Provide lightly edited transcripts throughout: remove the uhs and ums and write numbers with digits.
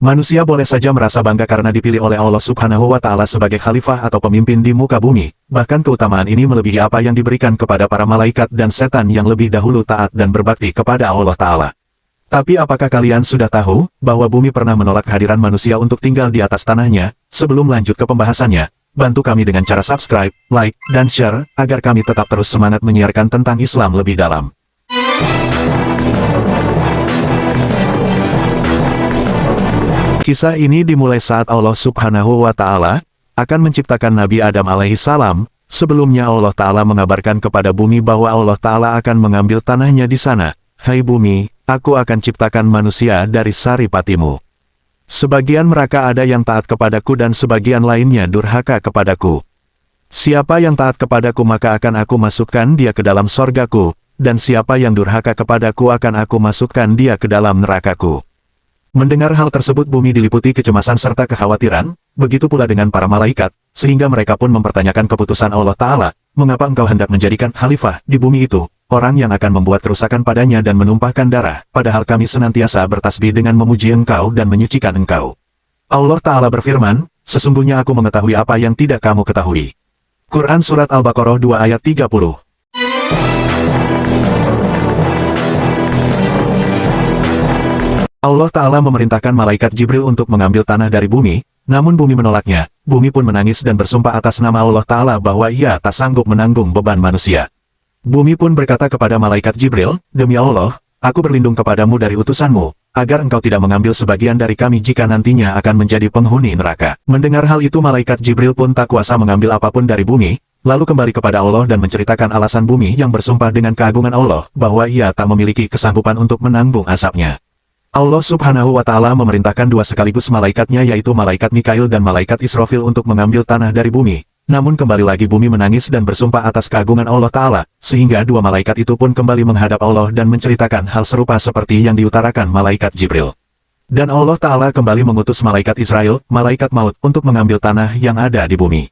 Manusia boleh saja merasa bangga karena dipilih oleh Allah Subhanahu wa Ta'ala sebagai khalifah atau pemimpin di muka bumi, bahkan keutamaan ini melebihi apa yang diberikan kepada para malaikat dan setan yang lebih dahulu taat dan berbakti kepada Allah Ta'ala. Tapi apakah kalian sudah tahu, bahwa bumi pernah menolak kehadiran manusia untuk tinggal di atas tanahnya? Sebelum lanjut ke pembahasannya, bantu kami dengan cara subscribe, like, dan share, agar kami tetap terus semangat menyiarkan tentang Islam lebih dalam. Kisah ini dimulai saat Allah Subhanahu wa Ta'ala akan menciptakan Nabi Adam alaihissalam. Sebelumnya Allah Ta'ala mengabarkan kepada bumi bahwa Allah Ta'ala akan mengambil tanahnya di sana. Hai bumi, aku akan ciptakan manusia dari saripatimu. Sebagian mereka ada yang taat kepadaku dan sebagian lainnya durhaka kepadaku. Siapa yang taat kepadaku maka akan aku masukkan dia ke dalam sorgaku, dan siapa yang durhaka kepadaku akan aku masukkan dia ke dalam nerakaku. Mendengar hal tersebut bumi diliputi kecemasan serta kekhawatiran, begitu pula dengan para malaikat, sehingga mereka pun mempertanyakan keputusan Allah Ta'ala, mengapa engkau hendak menjadikan khalifah di bumi itu, orang yang akan membuat kerusakan padanya dan menumpahkan darah, padahal kami senantiasa bertasbih dengan memuji engkau dan menyucikan engkau. Allah Ta'ala berfirman, sesungguhnya aku mengetahui apa yang tidak kamu ketahui. Quran Surat Al-Baqarah 2 ayat 30. Allah Ta'ala memerintahkan malaikat Jibril untuk mengambil tanah dari bumi, namun bumi menolaknya. Bumi pun menangis dan bersumpah atas nama Allah Ta'ala bahwa ia tak sanggup menanggung beban manusia. Bumi pun berkata kepada malaikat Jibril, demi Allah, aku berlindung kepadamu dari utusanmu, agar engkau tidak mengambil sebagian dari kami jika nantinya akan menjadi penghuni neraka. Mendengar hal itu malaikat Jibril pun tak kuasa mengambil apapun dari bumi, lalu kembali kepada Allah dan menceritakan alasan bumi yang bersumpah dengan keagungan Allah, bahwa ia tak memiliki kesanggupan untuk menanggung asapnya. Allah Subhanahu wa Ta'ala memerintahkan dua sekaligus malaikatnya yaitu malaikat Mikail dan malaikat Israfil untuk mengambil tanah dari bumi. Namun kembali lagi bumi menangis dan bersumpah atas keagungan Allah Ta'ala, sehingga dua malaikat itu pun kembali menghadap Allah dan menceritakan hal serupa seperti yang diutarakan malaikat Jibril. Dan Allah Ta'ala kembali mengutus malaikat Israel, malaikat maut, untuk mengambil tanah yang ada di bumi.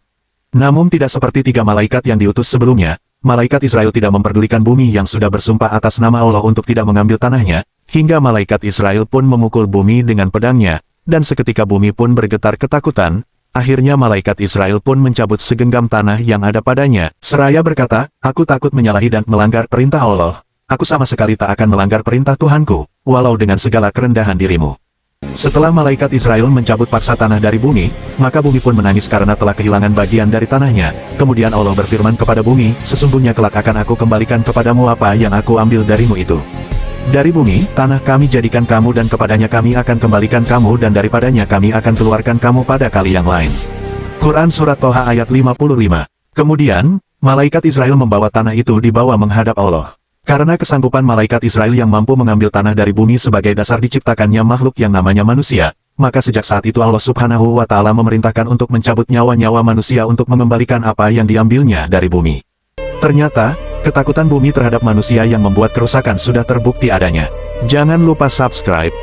Namun tidak seperti tiga malaikat yang diutus sebelumnya, malaikat Israel tidak memperdulikan bumi yang sudah bersumpah atas nama Allah untuk tidak mengambil tanahnya, hingga malaikat Israel pun memukul bumi dengan pedangnya, dan seketika bumi pun bergetar ketakutan. Akhirnya malaikat Israel pun mencabut segenggam tanah yang ada padanya, seraya berkata, aku takut menyalahi dan melanggar perintah Allah. Aku sama sekali tak akan melanggar perintah Tuhanku, walau dengan segala kerendahan dirimu. Setelah malaikat Israel mencabut paksa tanah dari bumi, maka bumi pun menangis karena telah kehilangan bagian dari tanahnya. Kemudian Allah berfirman kepada bumi, sesungguhnya kelak akan aku kembalikan kepadamu apa yang aku ambil darimu itu. Dari bumi, tanah kami jadikan kamu dan kepadanya kami akan kembalikan kamu dan daripadanya kami akan keluarkan kamu pada kali yang lain. Quran Surat Toha ayat 55. Kemudian, malaikat Israel membawa tanah itu dibawa menghadap Allah. Karena kesanggupan malaikat Israel yang mampu mengambil tanah dari bumi sebagai dasar diciptakannya makhluk yang namanya manusia, maka sejak saat itu Allah Subhanahu wa Ta'ala memerintahkan untuk mencabut nyawa-nyawa manusia untuk mengembalikan apa yang diambilnya dari bumi. Ternyata, ketakutan bumi terhadap manusia yang membuat kerusakan sudah terbukti adanya. Jangan lupa subscribe,